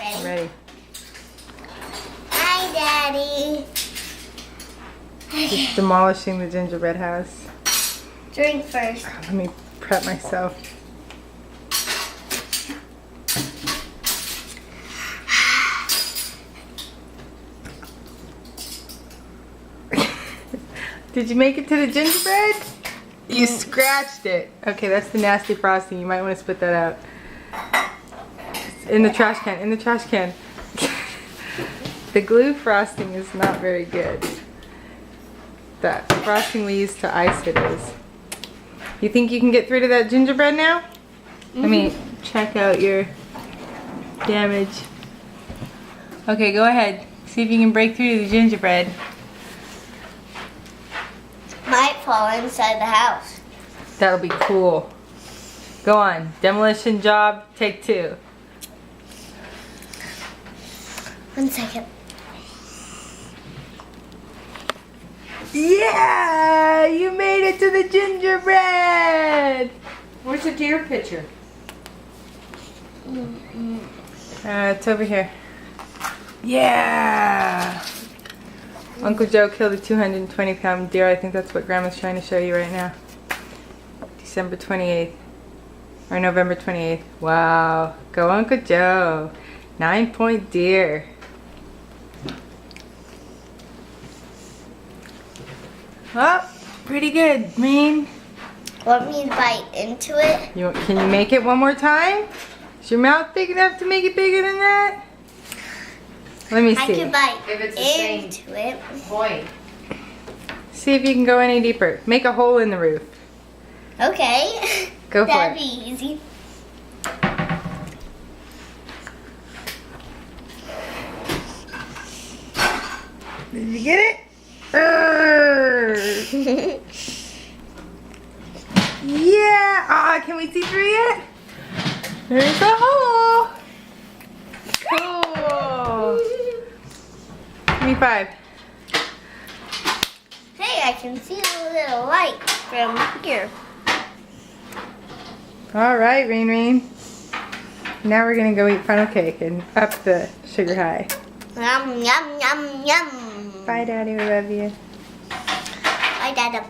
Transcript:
I'm ready. Hi, Daddy. Just demolishing the gingerbread house. Drink first. Let me prep myself. Did you make it to the gingerbread? You scratched it. Okay, that's the nasty frosting. You might want to spit that out. It's in the trash can, in the trash can. The glue frosting is not very good. That frosting we used to ice it is. You think you can get through to that gingerbread now? Let me check out your damage. Okay, go ahead. See if you can break through to the gingerbread. Might fall inside the house. That'll be cool. Go on. Demolition job, take 2. 1 second. Yeah! You made it to the gingerbread! Where's the deer picture? It's over here. Yeah! Uncle Joe killed a 220-pound deer. I think that's what Grandma's trying to show you right now. December 28th. Or November 28th. Wow. Go Uncle Joe. 9-point deer. Oh, pretty good, Mean. Want me to bite into it? Can you make it one more time? Is your mouth big enough to make it bigger than that? Let me see. I can bite If it's the same into it. point. See if you can go any deeper. Make a hole in the roof. Okay. Go for That'd it. be easy. Did you get it? Urgh. Yeah. Ah, can we see through yet? There's a hole. Cool. Give me 5. Hey, I can see a little light from here. All right, Rain Rain. Now we're gonna go eat funnel cake and up the sugar high. Yum, yum, yum, yum. Bye, Daddy. We love you. Bye, Dada.